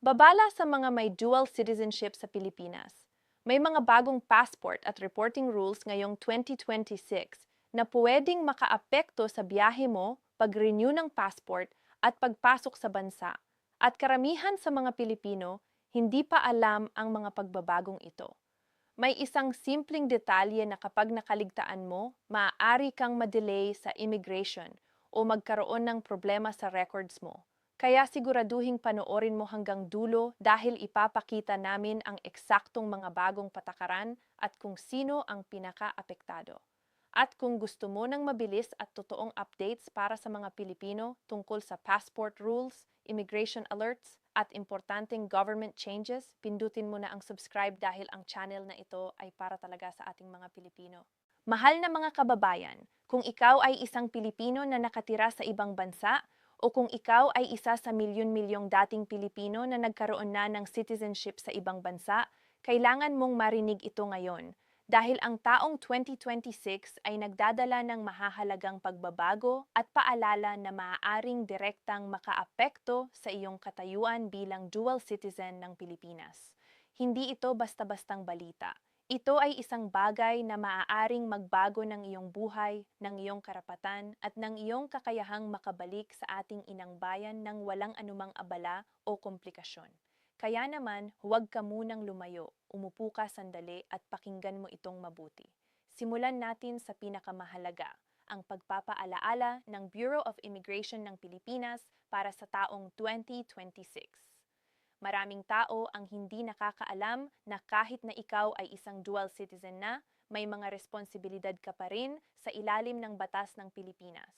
Babala sa mga may dual citizenship sa Pilipinas. May mga bagong passport at reporting rules ngayong 2026 na pwedeng makaapekto sa biyahe mo, pag-renew ng passport at pagpasok sa bansa. At karamihan sa mga Pilipino, hindi pa alam ang mga pagbabagong ito. May isang simpleng detalye na kapag nakaligtaan mo, maaari kang madelay sa immigration o magkaroon ng problema sa records mo. Kaya siguraduhing panoorin mo hanggang dulo dahil ipapakita namin ang eksaktong mga bagong patakaran at kung sino ang pinaka-apektado. At kung gusto mo ng mabilis at totoong updates para sa mga Pilipino tungkol sa passport rules, immigration alerts, at importanteng government changes, pindutin mo na ang subscribe dahil ang channel na ito ay para talaga sa ating mga Pilipino. Mahal na mga kababayan, kung ikaw ay isang Pilipino na nakatira sa ibang bansa o kung ikaw ay isa sa milyon-milyong dating Pilipino na nagkaroon na ng citizenship sa ibang bansa, kailangan mong marinig ito ngayon dahil ang taong 2026 ay nagdadala ng mahahalagang pagbabago at paalala na maaaring direktang makaapekto sa iyong katayuan bilang dual citizen ng Pilipinas. Hindi ito basta-bastang balita. Ito ay isang bagay na maaaring magbago ng iyong buhay, ng iyong karapatan, at ng iyong kakayahang makabalik sa ating inang bayan ng walang anumang abala o komplikasyon. Kaya naman, huwag ka munang lumayo, umupo ka sandali at pakinggan mo itong mabuti. Simulan natin sa pinakamahalaga, ang pagpapaalaala ng Bureau of Immigration ng Pilipinas para sa taong 2026. Maraming tao ang hindi nakakaalam na kahit na ikaw ay isang dual citizen na, may mga responsibilidad ka pa rin sa ilalim ng batas ng Pilipinas.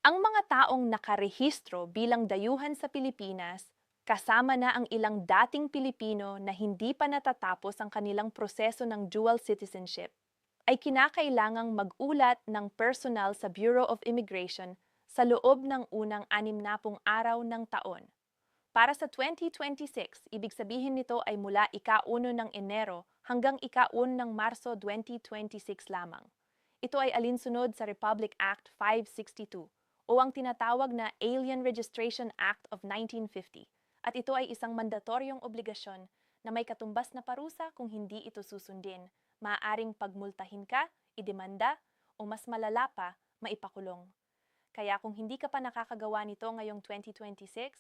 Ang mga taong nakarehistro bilang dayuhan sa Pilipinas, kasama na ang ilang dating Pilipino na hindi pa natatapos ang kanilang proseso ng dual citizenship, ay kinakailangang mag-ulat ng personal sa Bureau of Immigration sa loob ng unang 60 araw ng taon. Para sa 2026, ibig sabihin nito ay mula ika-1 ng Enero hanggang ika-1 ng Marso 2026 lamang. Ito ay alinsunod sa Republic Act 562 o ang tinatawag na Alien Registration Act of 1950 at ito ay isang mandatoryong obligasyon na may katumbas na parusa kung hindi ito susundin. Maaaring pagmultahin ka, idemanda, o mas malala pa, maipakulong. Kaya kung hindi ka pa nakakagawa nito ngayong 2026,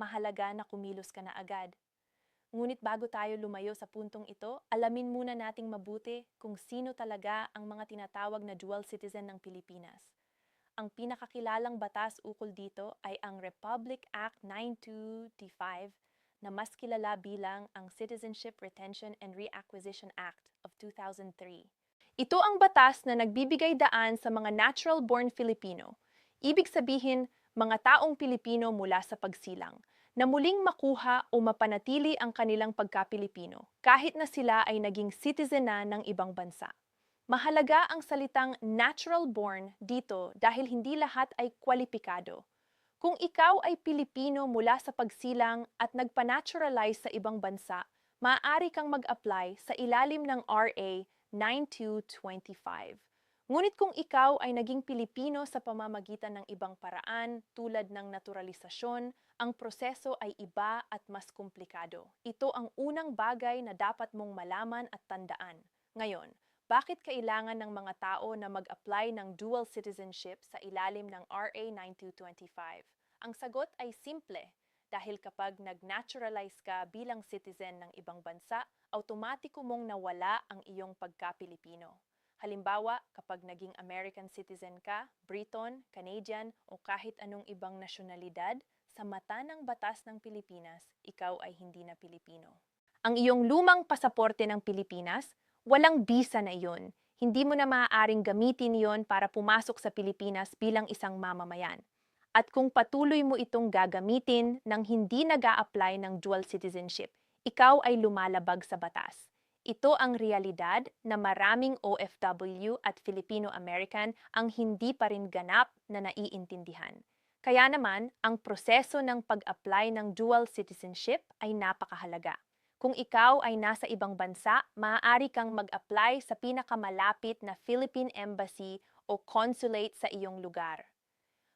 mahalaga na kumilos ka na agad. Ngunit bago tayo lumayo sa puntong ito, alamin muna nating mabuti kung sino talaga ang mga tinatawag na dual citizen ng Pilipinas. Ang pinakakilalang batas ukol dito ay ang Republic Act 9235 na mas kilala bilang ang Citizenship Retention and Reacquisition Act of 2003. Ito ang batas na nagbibigay daan sa mga natural-born Filipino. Ibig sabihin, mga taong Pilipino mula sa pagsilang, na muling makuha o mapanatili ang kanilang pagka-Pilipino kahit na sila ay naging citizen na ng ibang bansa. Mahalaga ang salitang natural-born dito dahil hindi lahat ay kwalipikado. Kung ikaw ay Pilipino mula sa pagsilang at nagpa-naturalize sa ibang bansa, maaari kang mag-apply sa ilalim ng RA 9225. Ngunit kung ikaw ay naging Pilipino sa pamamagitan ng ibang paraan tulad ng naturalisasyon, ang proseso ay iba at mas komplikado. Ito ang unang bagay na dapat mong malaman at tandaan. Ngayon, bakit kailangan ng mga tao na mag-apply ng dual citizenship sa ilalim ng RA 9225? Ang sagot ay simple, dahil kapag nag-naturalize ka bilang citizen ng ibang bansa, automatiko mong nawala ang iyong pagka-Pilipino. Halimbawa, kapag naging American citizen ka, Briton, Canadian o kahit anong ibang nasyonalidad, sa mata ng batas ng Pilipinas, ikaw ay hindi na Pilipino. Ang iyong lumang pasaporte ng Pilipinas, walang bisa na iyon. Hindi mo na maaaring gamitin iyon para pumasok sa Pilipinas bilang isang mamamayan. At kung patuloy mo itong gagamitin nang hindi nag-a-apply ng dual citizenship, ikaw ay lumalabag sa batas. Ito ang realidad na maraming OFW at Filipino-American ang hindi pa rin ganap na naiintindihan. Kaya naman, ang proseso ng pag-apply ng dual citizenship ay napakahalaga. Kung ikaw ay nasa ibang bansa, maaari kang mag-apply sa pinakamalapit na Philippine Embassy o consulate sa iyong lugar.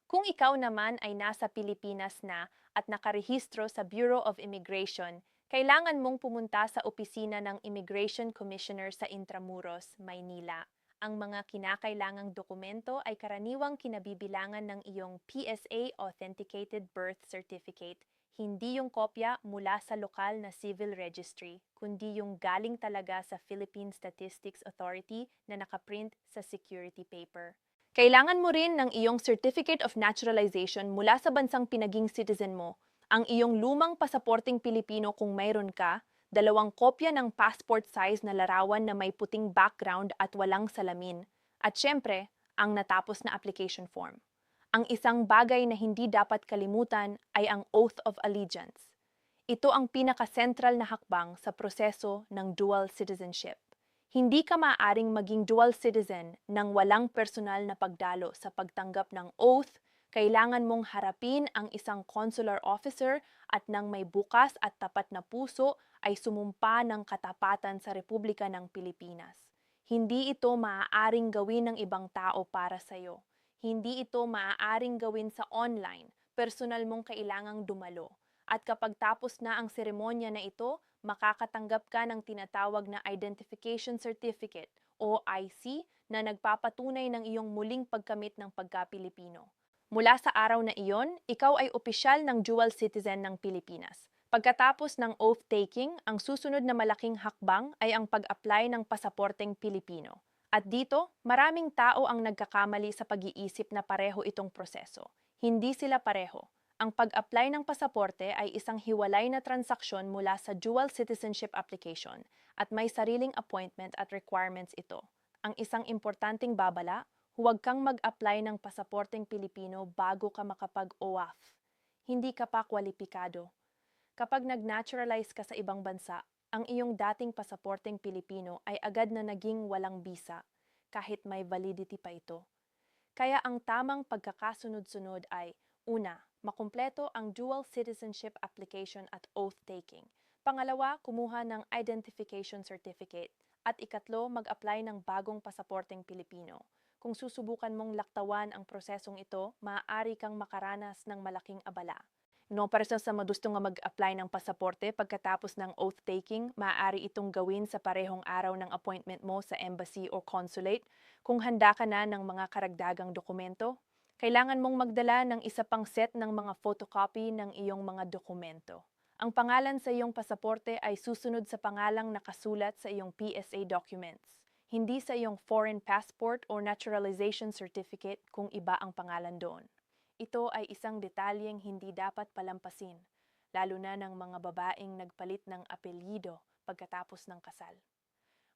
Kung ikaw naman ay nasa Pilipinas na at nakarehistro sa Bureau of Immigration, kailangan mong pumunta sa opisina ng Immigration Commissioner sa Intramuros, Maynila. Ang mga kinakailangang dokumento ay karaniwang kinabibilangan ng iyong PSA Authenticated Birth Certificate, hindi yung kopya mula sa lokal na civil registry, kundi yung galing talaga sa Philippine Statistics Authority na nakaprint sa security paper. Kailangan mo rin ng iyong Certificate of Naturalization mula sa bansang pinaging citizen mo, ang iyong lumang pasaporteng Pilipino kung mayroon ka, 2 kopya ng passport size na larawan na may puting background at walang salamin, at syempre, ang natapos na application form. Ang isang bagay na hindi dapat kalimutan ay ang Oath of Allegiance. Ito ang pinaka-sentral na hakbang sa proseso ng dual citizenship. Hindi ka maaaring maging dual citizen nang walang personal na pagdalo sa pagtanggap ng oath. Kailangan mong harapin ang isang consular officer at nang may bukas at tapat na puso ay sumumpa ng katapatan sa Republika ng Pilipinas. Hindi ito maaaring gawin ng ibang tao para sa iyo. Hindi ito maaaring gawin sa online. Personal mong kailangang dumalo. At kapag tapos na ang seremonya na ito, makakatanggap ka ng tinatawag na Identification Certificate o IC na nagpapatunay ng iyong muling pagkamit ng pagka-Pilipino. Mula sa araw na iyon, ikaw ay opisyal ng dual citizen ng Pilipinas. Pagkatapos ng oath-taking, ang susunod na malaking hakbang ay ang pag-apply ng pasaporteng Pilipino. At dito, maraming tao ang nagkakamali sa pag-iisip na pareho itong proseso. Hindi sila pareho. Ang pag-apply ng pasaporte ay isang hiwalay na transaksyon mula sa dual citizenship application at may sariling appointment at requirements ito. Ang isang importanteng babala, huwag kang mag-apply ng pasaporteng Pilipino bago ka makapag-OAF. Hindi ka pa kwalipikado. Kapag nag-naturalize ka sa ibang bansa, ang iyong dating pasaporteng Pilipino ay agad na naging walang bisa, kahit may validity pa ito. Kaya ang tamang pagkakasunod-sunod ay, una, makumpleto ang dual citizenship application at oath-taking. Pangalawa, kumuha ng identification certificate. At ikatlo, mag-apply ng bagong pasaporteng Pilipino. Kung susubukan mong laktawan ang prosesong ito, maaari kang makaranas ng malaking abala. No, para sa madustong nga mag-apply ng pasaporte pagkatapos ng oath-taking, maaari itong gawin sa parehong araw ng appointment mo sa embassy o consulate. Kung handa ka na ng mga karagdagang dokumento, kailangan mong magdala ng isa pang set ng mga photocopy ng iyong mga dokumento. Ang pangalan sa iyong pasaporte ay susunod sa pangalang nakasulat sa iyong PSA documents, hindi sa iyong foreign passport or naturalization certificate kung iba ang pangalan doon. Ito ay isang detalyeng hindi dapat palampasin, lalo na ng mga babaeng nagpalit ng apelyido pagkatapos ng kasal.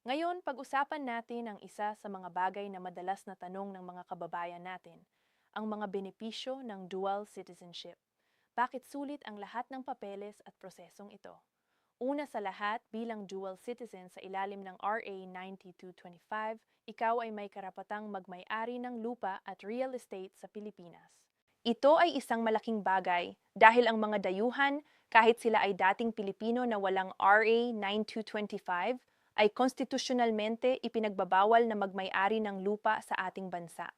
Ngayon, pag-usapan natin ang isa sa mga bagay na madalas na tanong ng mga kababayan natin, ang mga benepisyo ng dual citizenship. Bakit sulit ang lahat ng papeles at prosesong ito? Una sa lahat, bilang dual citizen sa ilalim ng RA 9225, ikaw ay may karapatang magmay-ari ng lupa at real estate sa Pilipinas. Ito ay isang malaking bagay dahil ang mga dayuhan, kahit sila ay dating Pilipino na walang RA 9225, ay konstitusyonalmente ipinagbabawal na magmay-ari ng lupa sa ating bansa.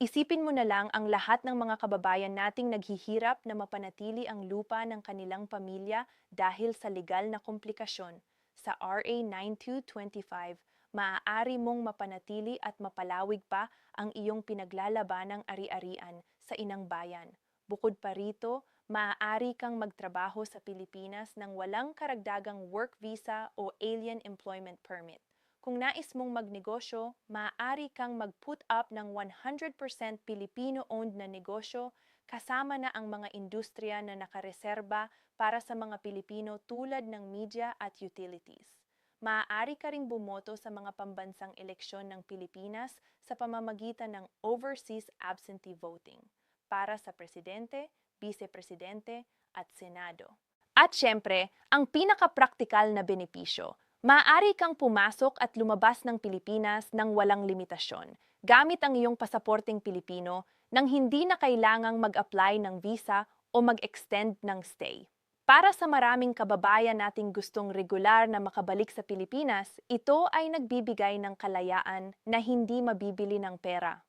Isipin mo na lang ang lahat ng mga kababayan nating naghihirap na mapanatili ang lupa ng kanilang pamilya dahil sa legal na komplikasyon. Sa RA 9225, maaari mong mapanatili at mapalawig pa ang iyong pinaglalabanang ari-arian sa inang bayan. Bukod pa rito, maaari kang magtrabaho sa Pilipinas nang walang karagdagang work visa o alien employment permit. Kung nais mong magnegosyo, maaari kang mag-put up ng 100% Filipino-owned na negosyo kasama na ang mga industriya na nakareserba para sa mga Pilipino tulad ng media at utilities. Maaari ka ring bumoto sa mga pambansang eleksyon ng Pilipinas sa pamamagitan ng overseas absentee voting para sa presidente, vice-presidente at senado. At syempre, ang pinaka-praktikal na benepisyo, maaari kang pumasok at lumabas ng Pilipinas nang walang limitasyon gamit ang iyong pasaporteng Pilipino nang hindi na kailangang mag-apply ng visa o mag-extend ng stay. Para sa maraming kababayan nating gustong regular na makabalik sa Pilipinas, ito ay nagbibigay ng kalayaan na hindi mabibili ng pera.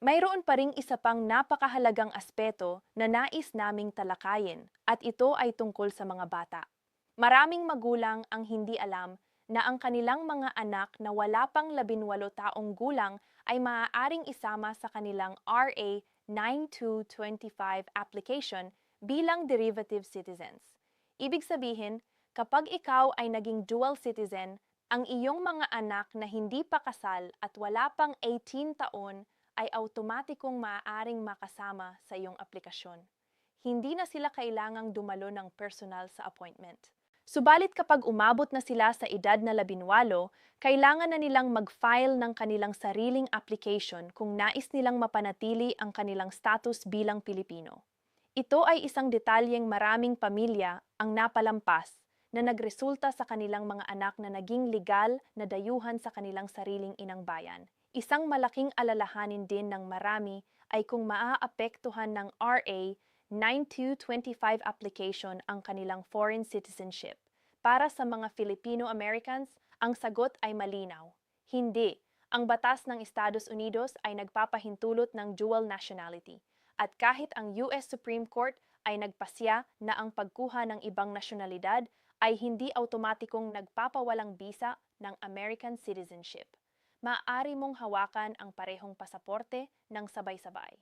Mayroon pa ring isa pang napakahalagang aspeto na nais naming talakayin at ito ay tungkol sa mga bata. Maraming magulang ang hindi alam na ang kanilang mga anak na wala pang 18 taong gulang ay maaaring isama sa kanilang RA 9225 application bilang derivative citizens. Ibig sabihin, kapag ikaw ay naging dual citizen, ang iyong mga anak na hindi pa kasal at wala pang 18 taon ay automatikong maaaring makasama sa iyong aplikasyon. Hindi na sila kailangang dumalo ng personal sa appointment. Subalit kapag umabot na sila sa edad na 18, kailangan na nilang mag-file ng kanilang sariling application kung nais nilang mapanatili ang kanilang status bilang Pilipino. Ito ay isang detalyeng maraming pamilya ang napalampas na nagresulta sa kanilang mga anak na naging legal na dayuhan sa kanilang sariling inang bayan. Isang malaking alalahanin din ng marami ay kung maaapektuhan ng RA 9225 application ang kanilang foreign citizenship. Para sa mga Filipino-Americans, ang sagot ay malinaw. Hindi. Ang batas ng Estados Unidos ay nagpapahintulot ng dual nationality. At kahit ang US Supreme Court ay nagpasya na ang pagkuha ng ibang nasyonalidad ay hindi automatikong nagpapawalang bisa ng American citizenship. Maaari mong hawakan ang parehong pasaporte ng sabay-sabay.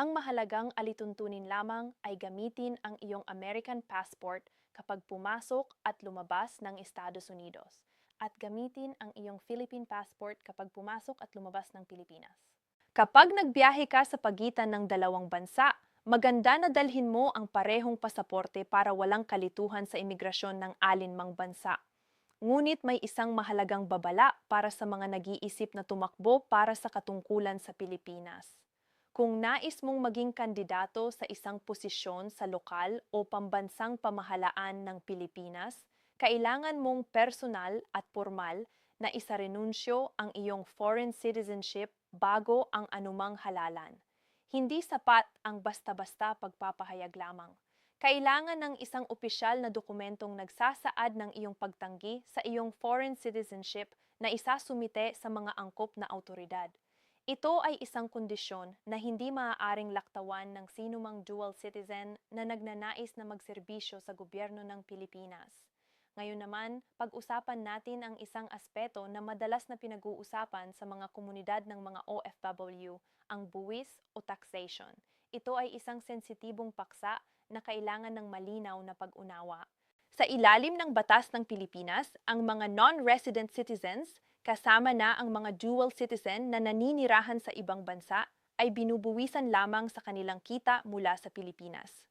Ang mahalagang alituntunin lamang ay gamitin ang iyong American passport kapag pumasok at lumabas ng Estados Unidos, at gamitin ang iyong Philippine passport kapag pumasok at lumabas ng Pilipinas. Kapag nagbiyahe ka sa pagitan ng dalawang bansa, maganda na dalhin mo ang parehong pasaporte para walang kalituhan sa imigrasyon ng alinmang bansa. Ngunit may isang mahalagang babala para sa mga nag-iisip na tumakbo para sa katungkulan sa Pilipinas. Kung nais mong maging kandidato sa isang posisyon sa lokal o pambansang pamahalaan ng Pilipinas, kailangan mong personal at formal na isarenunsyo ang iyong foreign citizenship bago ang anumang halalan. Hindi sapat ang basta-basta pagpapahayag lamang. Kailangan ng isang opisyal na dokumentong nagsasaad ng iyong pagtanggi sa iyong foreign citizenship na isasumite sa mga angkop na awtoridad. Ito ay isang kondisyon na hindi maaaring laktawan ng sinumang dual citizen na nagnanais na magserbisyo sa gobyerno ng Pilipinas. Ngayon naman, pag-usapan natin ang isang aspeto na madalas na pinag-uusapan sa mga komunidad ng mga OFW, ang buwis o taxation. Ito ay isang sensitibong paksa na kailangan ng malinaw na pag-unawa. Sa ilalim ng batas ng Pilipinas, ang mga non-resident citizens, kasama na ang mga dual citizen na naninirahan sa ibang bansa, ay binubuwisan lamang sa kanilang kita mula sa Pilipinas.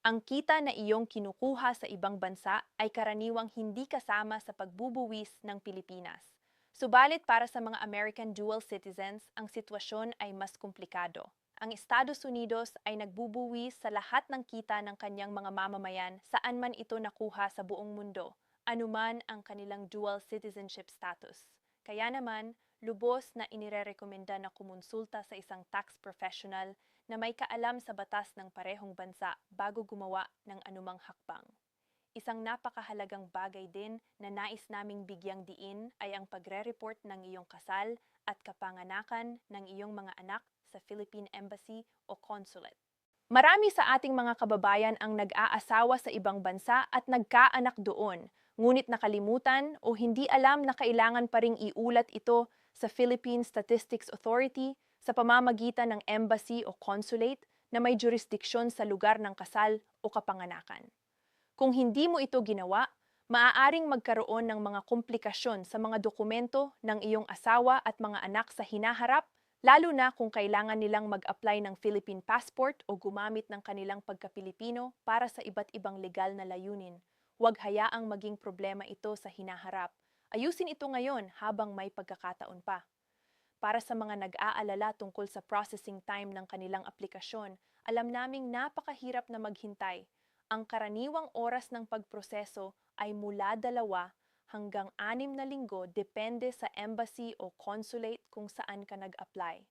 Ang kita na iyong kinukuha sa ibang bansa ay karaniwang hindi kasama sa pagbubuwis ng Pilipinas. Subalit para sa mga American dual citizens, ang sitwasyon ay mas komplikado. Ang Estados Unidos ay nagbubuwis sa lahat ng kita ng kanyang mga mamamayan saan man ito nakuha sa buong mundo, anuman ang kanilang dual citizenship status. Kaya naman, lubos na inirerekomenda na kumonsulta sa isang tax professional na may kaalam sa batas ng parehong bansa bago gumawa ng anumang hakbang. Isang napakahalagang bagay din na nais naming bigyang diin ay ang pagre-report ng iyong kasal at kapanganakan ng iyong mga anak sa Philippine Embassy o Consulate. Marami sa ating mga kababayan ang nag-aasawa sa ibang bansa at nagkaanak doon, ngunit nakalimutan o hindi alam na kailangan pa ring iulat ito sa Philippine Statistics Authority sa pamamagitan ng embassy o consulate na may jurisdiksyon sa lugar ng kasal o kapanganakan. Kung hindi mo ito ginawa, maaaring magkaroon ng mga komplikasyon sa mga dokumento ng iyong asawa at mga anak sa hinaharap, lalo na kung kailangan nilang mag-apply ng Philippine passport o gumamit ng kanilang pagka-Pilipino para sa iba't ibang legal na layunin. Huwag hayaang maging problema ito sa hinaharap. Ayusin ito ngayon habang may pagkakataon pa. Para sa mga nag-aalala tungkol sa processing time ng kanilang aplikasyon, alam naming napakahirap na maghintay. Ang karaniwang oras ng pagproseso ay mula 2 hanggang 6 na linggo depende sa embassy o consulate kung saan ka nag-apply.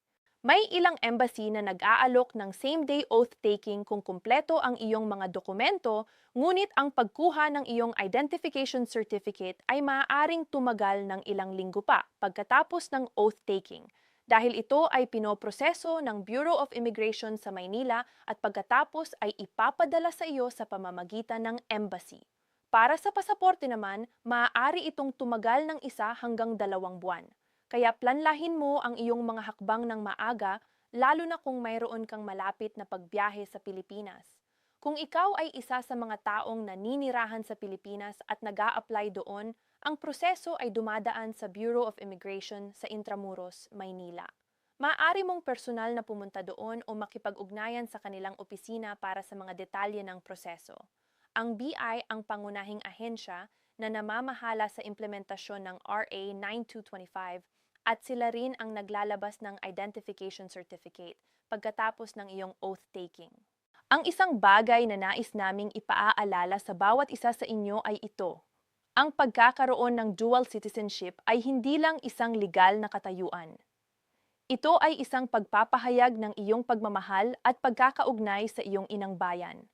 May ilang embassy na nag-aalok ng same-day oath-taking kung kumpleto ang iyong mga dokumento, ngunit ang pagkuha ng iyong identification certificate ay maaaring tumagal ng ilang linggo pa pagkatapos ng oath-taking. dahil ito ay pinoproseso ng Bureau of Immigration sa Maynila at pagkatapos ay ipapadala sa iyo sa pamamagitan ng embassy. Para sa pasaporte naman, maaari itong tumagal ng 1 hanggang 2 buwan. Kaya planlahin mo ang iyong mga hakbang ng maaga, lalo na kung mayroon kang malapit na pagbiyahe sa Pilipinas. Kung ikaw ay isa sa mga taong naninirahan sa Pilipinas at nag-a-apply doon, ang proseso ay dumadaan sa Bureau of Immigration sa Intramuros, Maynila. Maaari mong personal na pumunta doon o makipag-ugnayan sa kanilang opisina para sa mga detalye ng proseso. Ang BI ang pangunahing ahensya na namamahala sa implementasyon ng RA 9225 at sila rin ang naglalabas ng Identification Certificate pagkatapos ng iyong oath-taking. Ang isang bagay na nais naming ipaaalala sa bawat isa sa inyo ay ito. Ang pagkakaroon ng dual citizenship ay hindi lang isang legal na katayuan. Ito ay isang pagpapahayag ng iyong pagmamahal at pagkakaugnay sa iyong inang bayan.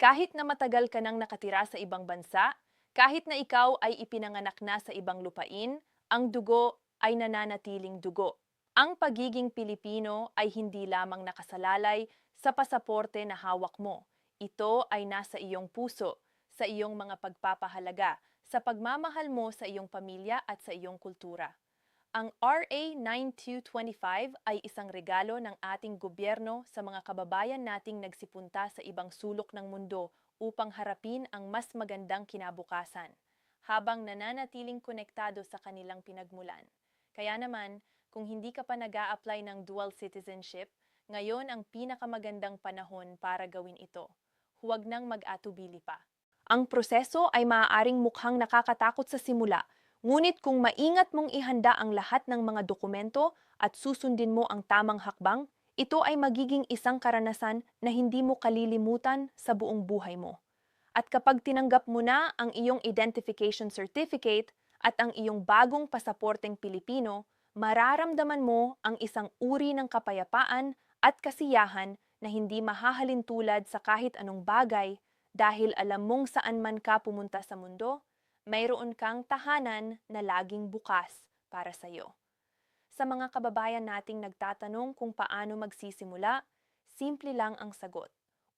Kahit na matagal ka nang nakatira sa ibang bansa, kahit na ikaw ay ipinanganak na sa ibang lupain, ang dugo ay nananatiling dugo. Ang pagiging Pilipino ay hindi lamang nakasalalay sa pasaporte na hawak mo. Ito ay nasa iyong puso, sa iyong mga pagpapahalaga, sa pagmamahal mo sa iyong pamilya at sa iyong kultura. Ang RA 9225 ay isang regalo ng ating gobyerno sa mga kababayan nating nagsipunta sa ibang sulok ng mundo upang harapin ang mas magandang kinabukasan, habang nananatiling konektado sa kanilang pinagmulan. Kaya naman, kung hindi ka pa nag-a-apply ng dual citizenship, ngayon ang pinakamagandang panahon para gawin ito. Huwag nang mag-atubili pa. Ang proseso ay maaaring mukhang nakakatakot sa simula, ngunit kung maingat mong ihanda ang lahat ng mga dokumento at susundin mo ang tamang hakbang, ito ay magiging isang karanasan na hindi mo kalilimutan sa buong buhay mo. At kapag tinanggap mo na ang iyong identification certificate at ang iyong bagong pasaporteng Pilipino, mararamdaman mo ang isang uri ng kapayapaan at kasiyahan na hindi mahahalin tulad sa kahit anong bagay dahil alam mong saan man ka pumunta sa mundo, mayroon kang tahanan na laging bukas para sa iyo. Sa mga kababayan nating nagtatanong kung paano magsisimula, simple lang ang sagot.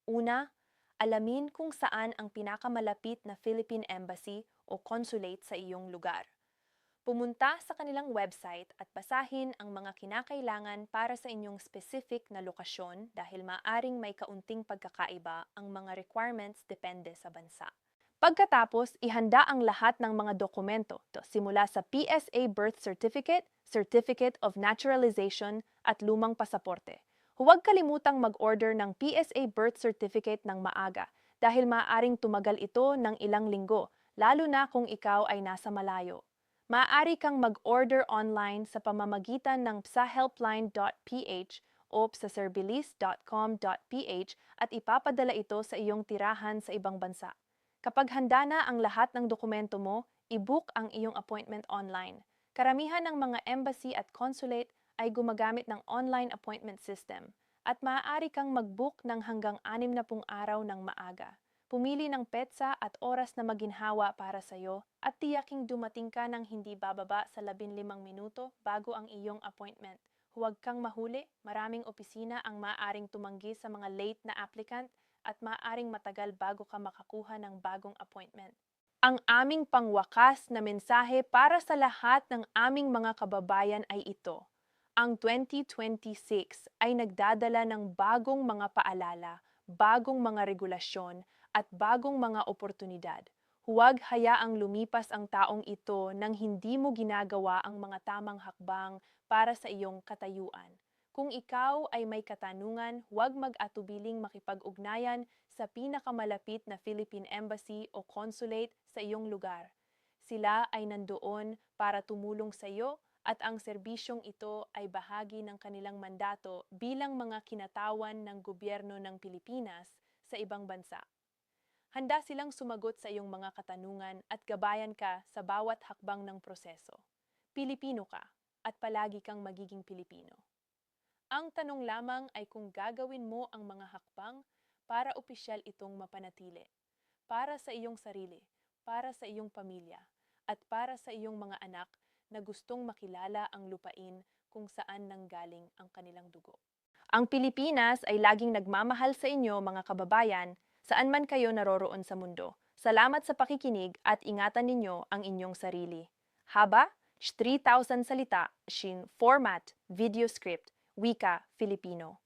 Una, alamin kung saan ang pinakamalapit na Philippine Embassy o consulate sa iyong lugar. Pumunta sa kanilang website at basahin ang mga kinakailangan para sa inyong specific na lokasyon dahil maaring may kaunting pagkakaiba ang mga requirements depende sa bansa. Pagkatapos, ihanda ang lahat ng mga dokumento simula sa PSA Birth Certificate, Certificate of Naturalization at lumang pasaporte. Huwag kalimutang mag-order ng PSA Birth Certificate ng maaga dahil maaaring tumagal ito ng ilang linggo, lalo na kung ikaw ay nasa malayo. Maaari kang mag-order online sa pamamagitan ng psahelpline.ph o psaserbilis.com.ph at ipapadala ito sa iyong tirahan sa ibang bansa. Kapag handa na ang lahat ng dokumento mo, i-book ang iyong appointment online. Karamihan ng mga embassy at consulate ay gumagamit ng online appointment system at maaari kang mag-book ng hanggang 60 araw ng maaga. Pumili ng petsa at oras na maginhawa para sa iyo at tiyaking dumating ka ng hindi bababa sa 15 minuto bago ang iyong appointment. Huwag kang mahuli, maraming opisina ang maaaring tumanggi sa mga late na applicant at maaaring matagal bago ka makakuha ng bagong appointment. Ang aming pangwakas na mensahe para sa lahat ng aming mga kababayan ay ito. Ang 2026 ay nagdadala ng bagong mga paalala, bagong mga regulasyon, at bagong mga oportunidad. Huwag hayaang lumipas ang taong ito nang hindi mo ginagawa ang mga tamang hakbang para sa iyong katayuan. Kung ikaw ay may katanungan, huwag mag-atubiling makipag-ugnayan sa pinakamalapit na Philippine Embassy o Consulate sa iyong lugar. Sila ay nandoon para tumulong sa iyo at ang serbisyong ito ay bahagi ng kanilang mandato bilang mga kinatawan ng gobyerno ng Pilipinas sa ibang bansa. Handa silang sumagot sa iyong mga katanungan at gabayan ka sa bawat hakbang ng proseso. Pilipino ka at palagi kang magiging Pilipino. Ang tanong lamang ay kung gagawin mo ang mga hakbang para opisyal itong mapanatili. Para sa iyong sarili, para sa iyong pamilya, at para sa iyong mga anak na gustong makilala ang lupain kung saan nanggaling ang kanilang dugo. Ang Pilipinas ay laging nagmamahal sa inyo mga kababayan, saan man kayo naroroon sa mundo. Salamat sa pakikinig at ingatan ninyo ang inyong sarili. Haba, 3,000 salita, shin format, video script, wika, Filipino.